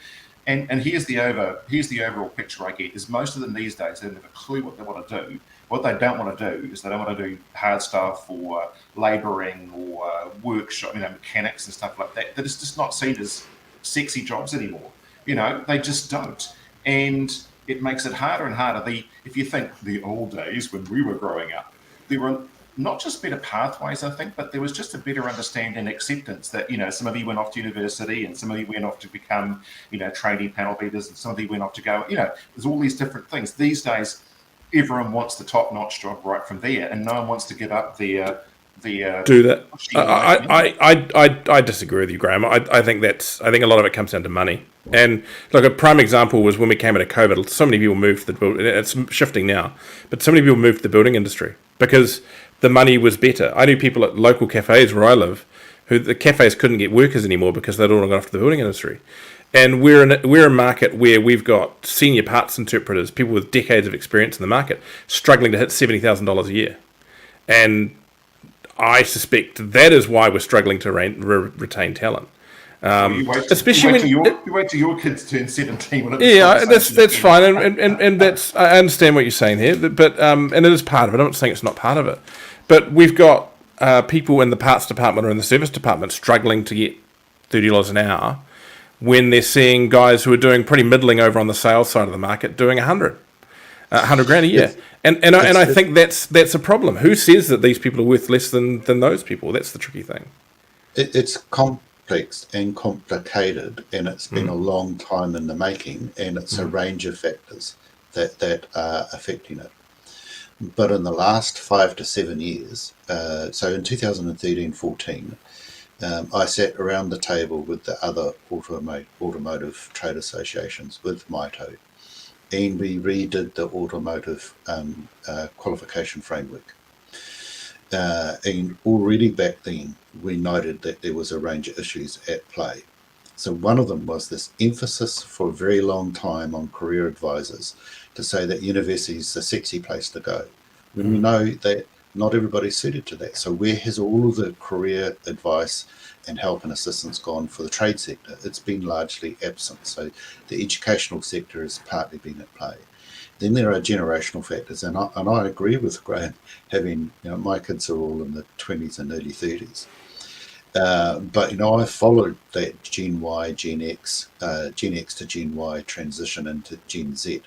And here's the overall picture I get is most of them these days, they don't have a clue what they want to do. What they don't want to do is they don't want to do hard stuff or labouring or workshop, mechanics and stuff like that. That is just not seen as sexy jobs anymore. They just don't. And it makes it harder and harder. If you think the old days when we were growing up, there were not just better pathways, I think, but there was just a better understanding and acceptance that, some of you went off to university and some of you went off to become, trainee panel beaters, and some of you went off to go, there's all these different things. These days, everyone wants the top-notch job right from there, and no one wants to give up their do that. I disagree with you, Graham. I think a lot of it comes down to money. And look, a prime example was when we came out of COVID. So many people moved to the building. It's shifting now, but so many people moved to the building industry because the money was better. I knew people at local cafes where I live who the cafes couldn't get workers anymore because they'd all gone off to the building industry. And we're a market where we've got senior parts interpreters, people with decades of experience in the market, struggling to hit $70,000 a year. And I suspect that is why we're struggling to retain talent. Especially you wait till your kids turn 17. That's fine, and that's, I understand what you're saying here, but and it is part of it. I'm not saying it's not part of it, but we've got people in the parts department or in the service department struggling to get $30 an hour when they're seeing guys who are doing pretty middling over on the sales side of the market doing $100 grand a year. And I think that's a problem. Who says that these people are worth less than those people? That's the tricky thing. It's complex and complicated, and it's been a long time in the making, and it's a range of factors that are affecting it. But in the last 5 to 7 years, so in 2013-14, I sat around the table with the other automotive trade associations, with Maito, and we redid the automotive qualification framework. And already back then, we noted that there was a range of issues at play. So one of them was this emphasis for a very long time on career advisors to say that university is the sexy place to go, when we know that not everybody's suited to that. So where has all of the career advice and help and assistance gone for the trade sector? It's been largely absent. So the educational sector has partly been at play. Then there are generational factors, and I agree with Graham, having, my kids are all in the 20s and early 30s. But, I followed that Gen Y, Gen X to Gen Y transition into Gen Z.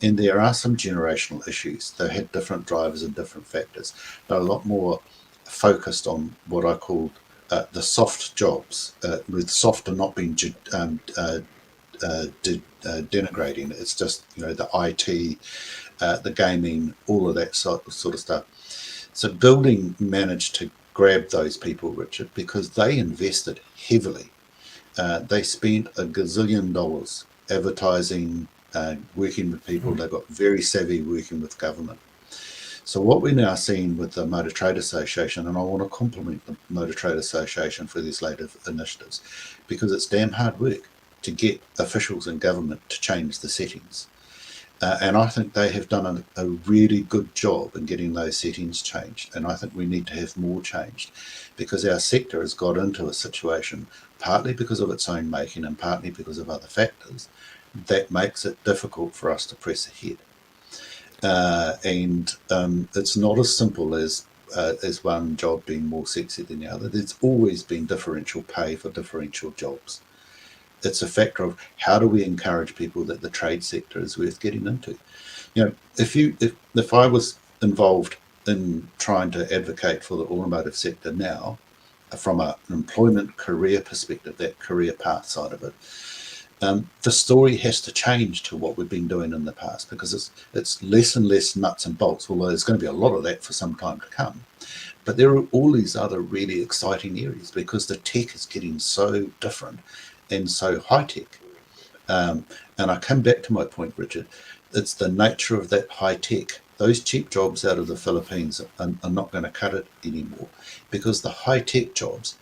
And there are some generational issues. They had different drivers and different factors, but a lot more focused on what I call the soft jobs, with softer not being denigrating. It's just, the IT, the gaming, all of that sort of stuff. So building managed to grab those people, Richard, because they invested heavily. They spent $1 gazillion advertising, working with people. They got very savvy working with government. So what we're now seeing with the Motor Trade Association, and I want to compliment the Motor Trade Association for these latest initiatives, because it's damn hard work to get officials in government to change the settings. And I think they have done a really good job in getting those settings changed. And I think we need to have more changed, because our sector has got into a situation, partly because of its own making and partly because of other factors, that makes it difficult for us to press ahead. And it's not as simple as one job being more sexy than the other. There's always been differential pay for differential jobs. It's a factor of how do we encourage people that the trade sector is worth getting into. You know, if I was involved in trying to advocate for the automotive sector now, from an employment career perspective, that career path side of it, the story has to change to what we've been doing in the past, because it's less and less nuts and bolts, although there's going to be a lot of that for some time to come. But there are all these other really exciting areas, because the tech is getting so different and so high tech. And I come back to my point, Richard, it's the nature of that high tech. Those cheap jobs out of the Philippines are not going to cut it anymore, because the high tech jobs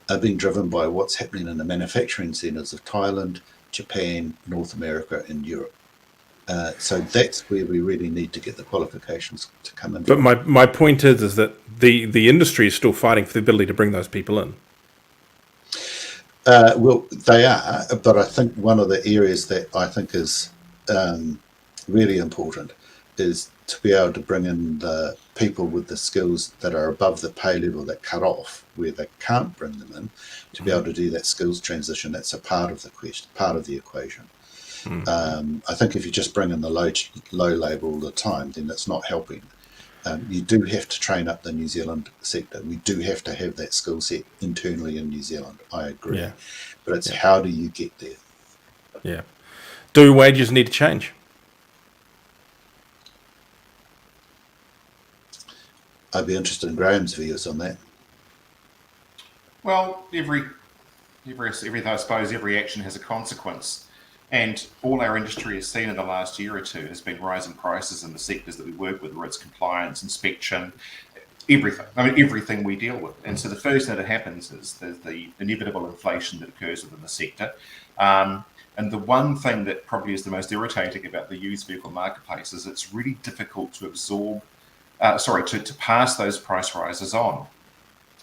are being driven by what's happening in the manufacturing centres of Thailand, Japan, North America, and Europe. So that's where we really need to get the qualifications to come in. But my point is that the industry is still fighting for the ability to bring those people in. Well, they are, but I think one of the areas that I think is really important is to be able to bring in the people with the skills that are above the pay level that cut off, where they can't bring them in, to be able to do that skills transition. That's a part of the question, part of the equation. I think if you just bring in the low label all the time, then that's not helping. You do have to train up the New Zealand sector. We do have to have that skill set internally in New Zealand. I agree. Yeah. But it's how do you get there? Yeah. Do wages need to change? I'd be interested in Graham's views on that. Well, I suppose every action has a consequence. And all our industry has seen in the last year or two has been rising prices in the sectors that we work with, whether it's compliance, inspection, everything. I mean, everything we deal with. And so the first thing that happens is there's the inevitable inflation that occurs within the sector. And the one thing that probably is the most irritating about the used vehicle marketplace is it's really difficult to to pass those price rises on.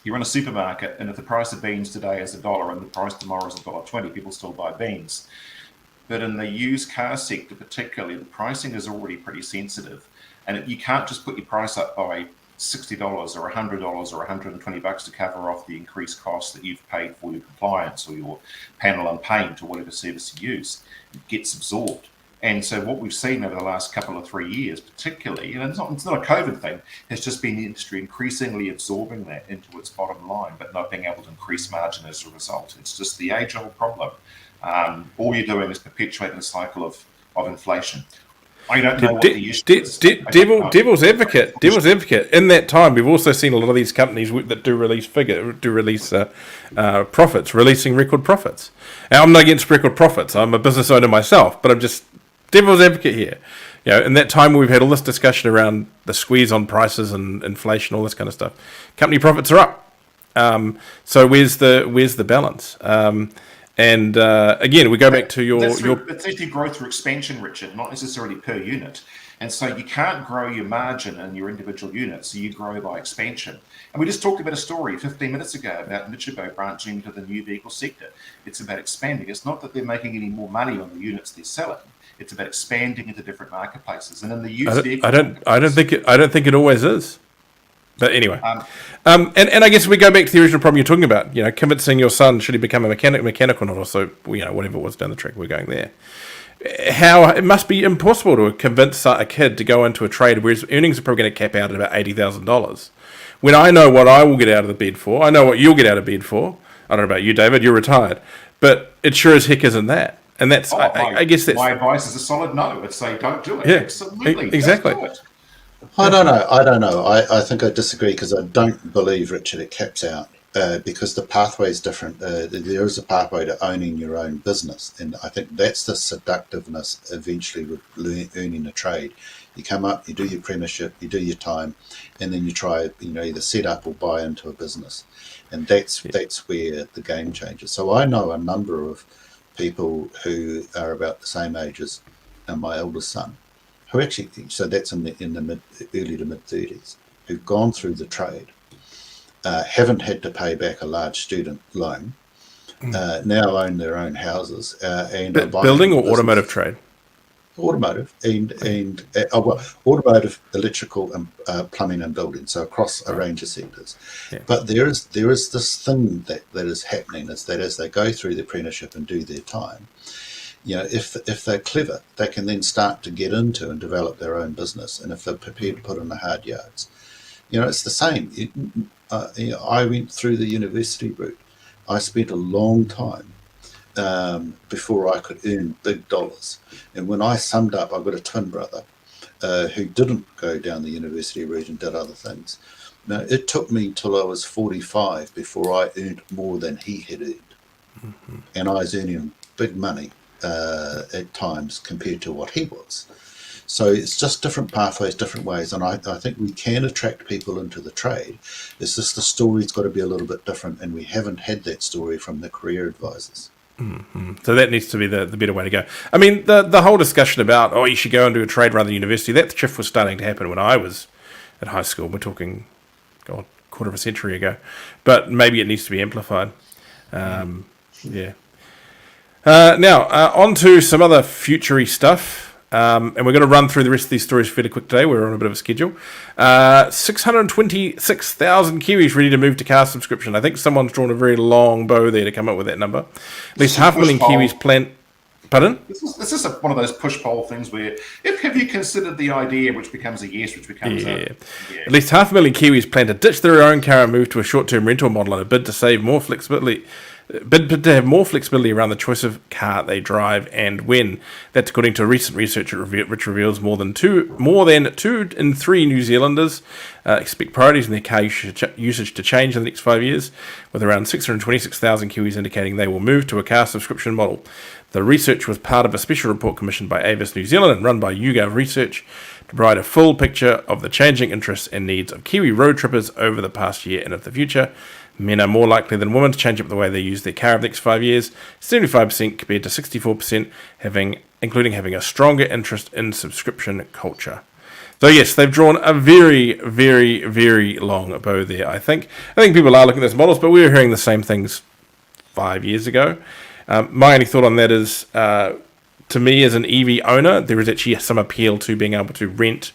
You're in a supermarket, and if the price of beans today is $1 and the price tomorrow is $1.20, people still buy beans. But in the used car sector particularly, the pricing is already pretty sensitive. And you can't just put your price up by $60 or $100 or $120 to cover off the increased costs that you've paid for your compliance or your panel and paint or whatever service you use. It gets absorbed. And so what we've seen over the last couple of 3 years, particularly, it's not a COVID thing, has just been the industry increasingly absorbing that into its bottom line, but not being able to increase margin as a result. It's just the age-old problem. All you're doing is perpetuating a cycle of inflation. I don't know what the issue is. Devil's advocate. In that time, we've also seen a lot of these companies that do release profits, releasing record profits. Now, I'm not against record profits. I'm a business owner myself, but I'm just devil's advocate here. You know, in that time we've had all this discussion around the squeeze on prices and inflation, all this kind of stuff. Company profits are up. So where's the balance? And again, we go back to it's actually growth through expansion, Richard, not necessarily per unit. And so you can't grow your margin in your individual units, so you grow by expansion. And we just talked about a story 15 minutes ago about Mitsubishi branching into the new vehicle sector. It's about expanding. It's not that they're making any more money on the units they're selling. It's about expanding into different marketplaces. And in the used vehicle, I don't think it always is. But anyway, and I guess we go back to the original problem you're talking about. You know, convincing your son should he become a mechanic or not, or so, whatever it was down the track. We're going there. How it must be impossible to convince a kid to go into a trade where his earnings are probably going to cap out at about $80,000. When I know what I will get out of the bed for, I know what you'll get out of bed for. I don't know about you, David. You're retired, but it sure as heck isn't that. And that's I guess that's my advice is a solid no. It's say don't do it. Yeah, absolutely, exactly. Don't do it. I don't know. I think I disagree because I don't believe, Richard, it caps out because the pathway is different. There is a pathway to owning your own business, and I think that's the seductiveness eventually with earning a trade. You come up, you do your apprenticeship, you do your time, and then you try, either set up or buy into a business, and that's where the game changes. So I know a number of people who are about the same age as my eldest son, who actually, so that's in the early to mid 30s, who've gone through the trade, haven't had to pay back a large student loan, now own their own houses, and building or automotive trade. Automotive automotive, electrical, and plumbing and building, so across a range of sectors. Yeah. But there is this thing that is happening, is that as they go through the apprenticeship and do their time, if they're clever, they can then start to get into and develop their own business. And if they're prepared to put in the hard yards, it's the same. I went through the university route. I spent a long time before I could earn big dollars. And when I summed up, I've got a twin brother who didn't go down the university route and did other things. Now, it took me till I was 45 before I earned more than he had earned. Mm-hmm. And I was earning big money at times compared to what he was. So it's just different pathways, different ways. And I think we can attract people into the trade. It's just the story's got to be a little bit different, and we haven't had that story from the career advisors. Mm-hmm. So that needs to be the better way to go. I mean, the whole discussion about, you should go and do a trade rather than university, that shift was starting to happen when I was at high school. We're talking, quarter of a century ago. But maybe it needs to be amplified. Yeah. Now, on to some other future-y stuff. And we're going to run through the rest of these stories fairly quick today. We're on a bit of a schedule. 626,000 Kiwis ready to move to car subscription. I think someone's drawn a very long bow there to come up with that number. At least 500,000 Kiwis plan. Pardon? This is one of those push poll things where, have you considered the idea, which becomes a yes, which becomes a... Yeah. At least 500,000 Kiwis plan to ditch their own car and move to a short-term rental model in a bid to save more flexibility. But to have more flexibility around the choice of car they drive and when. That's according to recent research which reveals more than 2 in 3 New Zealanders expect priorities in their car usage to change in the next 5 years, with around 626,000 Kiwis indicating they will move to a car subscription model. The research was part of a special report commissioned by Avis New Zealand and run by YouGov Research to provide a full picture of the changing interests and needs of Kiwi road trippers over the past year and of the future. Men are more likely than women to change up the way they use their car over the next 5 years, 75% compared to 64%, including having a stronger interest in subscription culture. So yes, they've drawn a very, very, very long bow there, I think. I think people are looking at those models, but we were hearing the same things 5 years ago. My only thought on that is, to me as an EV owner, there is actually some appeal to being able to rent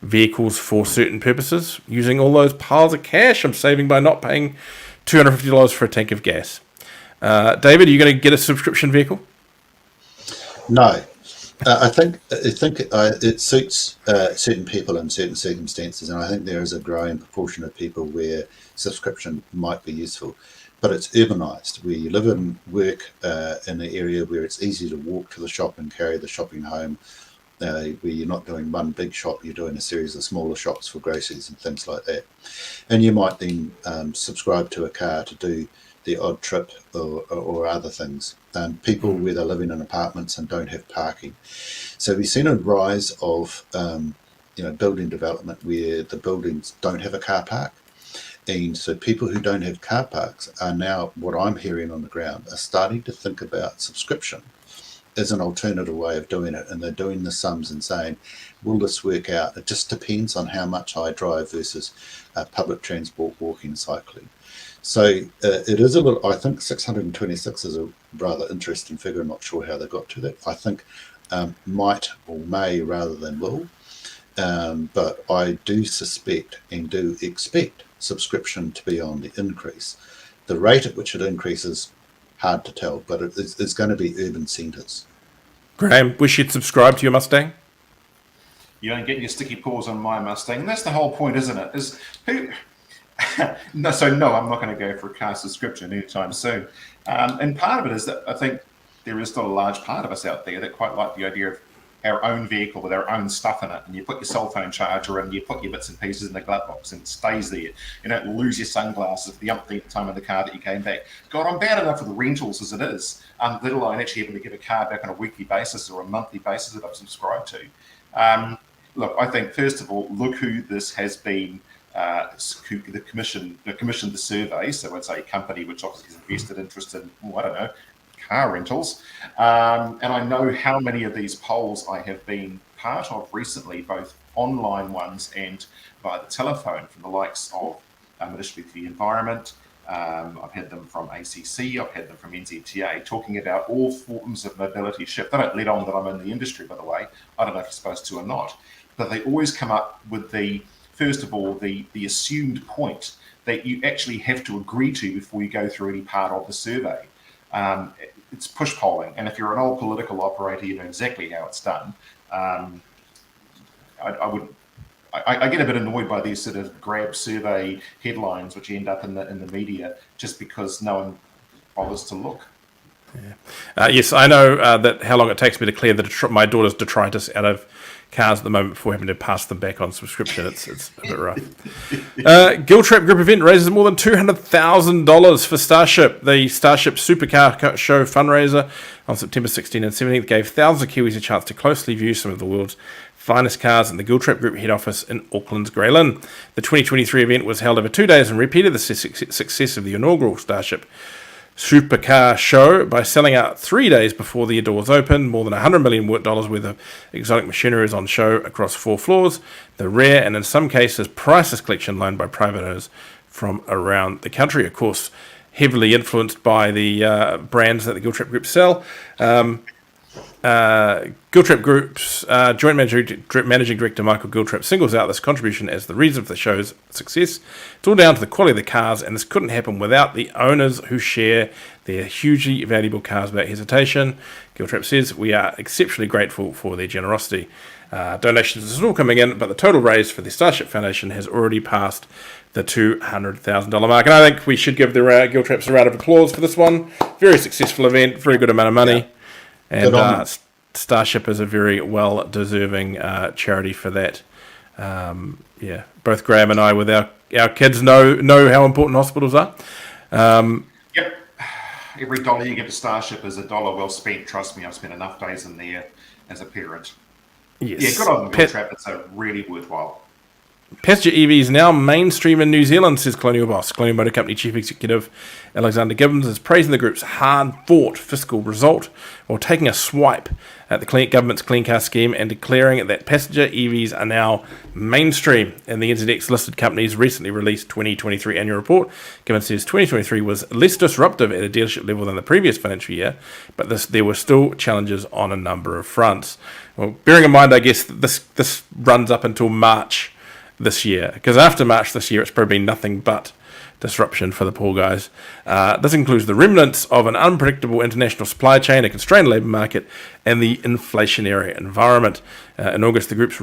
vehicles for certain purposes, using all those piles of cash I'm saving by not paying $250 for a tank of gas. David, are you going to get a subscription vehicle? No. I think it suits certain people in certain circumstances, and I think there is a growing proportion of people where subscription might be useful. But it's urbanised, where you live and work in an area where it's easy to walk to the shop and carry the shopping home, where you're not doing one big shop, you're doing a series of smaller shops for groceries and things like that. And you might then subscribe to a car to do the odd trip or other things. People where they're living in apartments and don't have parking. So we've seen a rise of building development where the buildings don't have a car park. And so people who don't have car parks are now, what I'm hearing on the ground, are starting to think about subscription as an alternative way of doing it. And they're doing the sums and saying, will this work out? It just depends on how much I drive versus public transport, walking, cycling. So it is a little, I think 626 is a rather interesting figure. I'm not sure how they got to that. I think might or may rather than will. But I do suspect and do expect subscription to be on the increase. The rate at which it increases, hard to tell, but it's going to be urban centres. Graham, wish you'd subscribe to your Mustang? You don't get your sticky paws on my Mustang. That's the whole point, isn't it? No, I'm not going to go for a car subscription anytime soon. And part of it is that I think there is still a large part of us out there that quite like the idea of our own vehicle with our own stuff in it, and you put your cell phone charger in, you put your bits and pieces in the glove box, and it stays there. You don't lose your sunglasses for the umpteenth time in the car that you came back. God, I'm bad enough with the rentals as it is, let alone actually having to give a car back on a weekly basis or a monthly basis that I've subscribed to. Look, I think first of all, look who this has been. The commissioned the survey, so it's a company which obviously has invested interest in, I don't know, car rentals. And I know how many of these polls I have been part of recently, both online ones and via the telephone, from the likes of Ministry for the Environment. I've had them from ACC, I've had them from NZTA, talking about all forms of mobility shift. They don't let on that I'm in the industry, by the way. I don't know if you're supposed to or not. But they always come up with first of all, the assumed point that you actually have to agree to before you go through any part of the survey. It's push polling, and if you're an old political operator, you know exactly how it's done. I get a bit annoyed by these sort of grab survey headlines, which end up in the media, just because no one bothers to look. Yeah. Yes, I know that how long it takes me to clear my daughter's detritus out of cars at the moment before having to pass them back on subscription. It's a bit rough. Giltrap Group event raises more than $200,000 for Starship. The Starship Supercar Show fundraiser on September 16th and 17th gave thousands of Kiwis a chance to closely view some of the world's finest cars in the Giltrap Group head office in Auckland's Grey Lynn. The 2023 event was held over 2 days and repeated the success of the inaugural Starship Supercar Show by selling out 3 days before the doors opened. More than $100 million worth of exotic machinery is on show across 4 floors. The rare and in some cases priceless collection loaned by private owners from around the country. Of course, heavily influenced by the brands that the Giltrap Group sell. Giltrap Group's joint managing director Michael Giltrap singles out this contribution as the reason for the show's success. It's all down to the quality of the cars, and this couldn't happen without the owners who share their hugely valuable cars without hesitation. Giltrap says, we are exceptionally grateful for their generosity. Donations are all coming in, but the total raise for the Starship Foundation has already passed the $200,000 mark. And I think we should give the Giltraps a round of applause for this one. Very successful event, very good amount of money. Yeah. And Starship is a very well-deserving charity for that. Both Graham and I, with our kids, know how important hospitals are. Yep. Every dollar you give to Starship is a dollar well spent. Trust me, I've spent enough days in there as a parent. Yes. Yeah, good on Giltrap. It's a really worthwhile. Passenger EVs now mainstream in New Zealand, says Colonial Boss. Colonial Motor Company Chief Executive Alexander Gibbons is praising the group's hard-fought fiscal result while taking a swipe at the government's Clean Car Scheme and declaring that passenger EVs are now mainstream. In the NZX-listed company's recently released 2023 annual report, Gibbons says 2023 was less disruptive at a dealership level than the previous financial year, but there were still challenges on a number of fronts. Well, bearing in mind, I guess, this runs up until March this year, because after March this year it's probably nothing but disruption for the poor guys. This includes the remnants of an unpredictable international supply chain, a constrained labour market, and the inflationary environment. In August, the group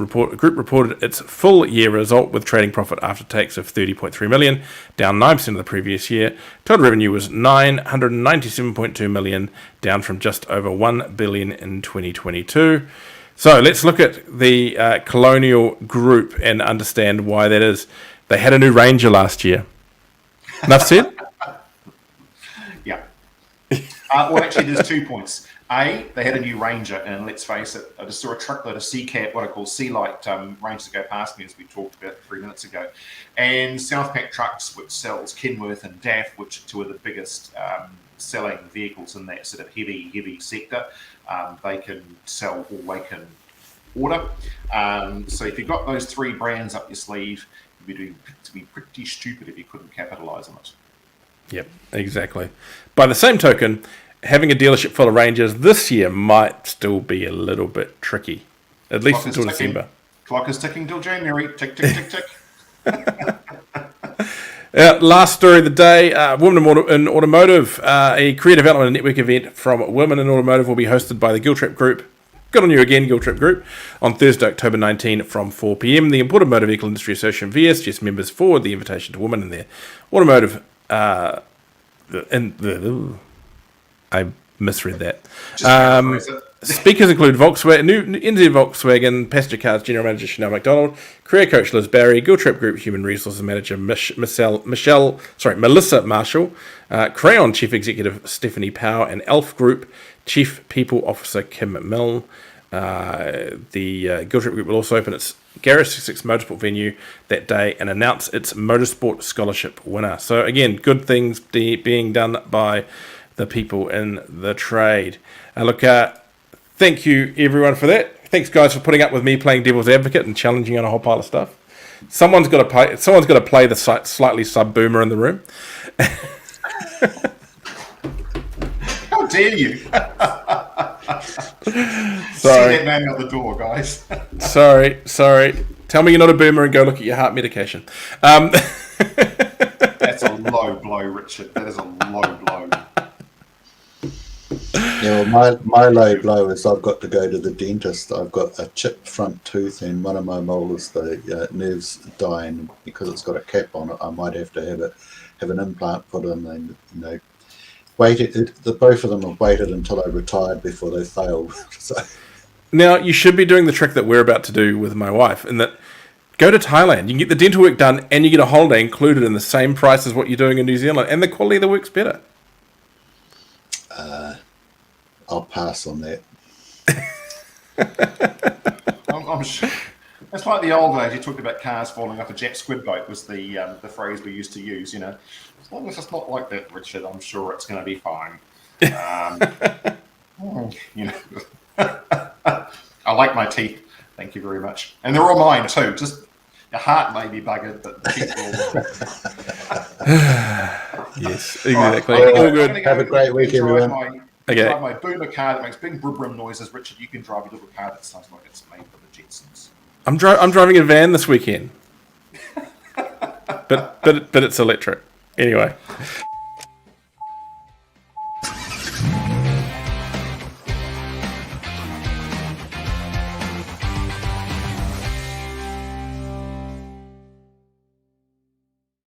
reported its full year result with trading profit after tax of $30.3 million, down 9% of the previous year. Total revenue was $997.2 million, down from just over $1 billion in 2022. So let's look at the Colonial Group and understand why that is. They had a new Ranger last year. Enough said? Yeah. Well, actually, there's 2 points. A, they had a new Ranger, and let's face it, I just saw a truckload of C-Cat, what I call C-Light Rangers go past me, as we talked about 3 minutes ago. And Southpack Trucks, which sells Kenworth and DAF, which are 2 of the biggest selling vehicles in that sort of heavy sector. They can sell or they can order. So if you've got those 3 brands up your sleeve, you'd be pretty stupid if you couldn't capitalise on it. Yep, exactly. By the same token, having a dealership full of Rangers this year might still be a little bit tricky, at least until December. Clock is ticking till January. Tick, tick, tick, tick. Last story of the day, Women in Automotive, a career development and network event from Women in Automotive will be hosted by the Giltrap Group. Good on you again, Giltrap Group, on Thursday, October 19 from 4 p.m. The Imported Motor Vehicle Industry Association VSGS members forward the invitation to women in their automotive. I misread that. Speakers include Volkswagen, new NZ Volkswagen Passenger Cars General Manager Chanel McDonald, Career Coach Liz Barry, Guild Trip Group Human Resources Manager Melissa Marshall, Crayon Chief Executive Stephanie Powell, and Elf Group Chief People Officer Kim Milne. The Guild Trip Group will also open its Garage 66 Motorsport venue that day and announce its Motorsport Scholarship winner. So again, good things being done by the people in the trade. Thank you everyone for that. Thanks guys for putting up with me playing devil's advocate and challenging on a whole pile of stuff. Someone's got to play the slightly sub boomer in the room. How dare you? Sorry. See that man out the door, guys. Sorry. Tell me you're not a boomer and go look at your heart medication. That's a low blow, Richard. That is a low blow. Yeah, well, my low blow is I've got to go to the dentist. I've got a chipped front tooth and one of my molars, the nerve's dying because it's got a cap on it. I might have to have an implant put in, and both of them have waited until I retired before they failed. So. Now you should be doing the trick that we're about to do with my wife, and that go to Thailand. You can get the dental work done, and you get a holiday included in the same price as what you're doing in New Zealand, and the quality of the work's better. I'll pass on that. I'm sure. It's like the old days. You talked about cars falling off a Jap squid boat was the phrase we used to use. As long as it's not like that, Richard, I'm sure it's going to be fine. I like my teeth. Thank you very much, and they're all mine too. Just the heart may be buggered, but the teeth are all. Yes, exactly. All good. Have a great week, everyone. Drive my boomer car that makes big brum noises. Richard, you can drive your little car that sounds like it's made for the Jetsons. I'm driving a van this weekend, but it's electric. Anyway.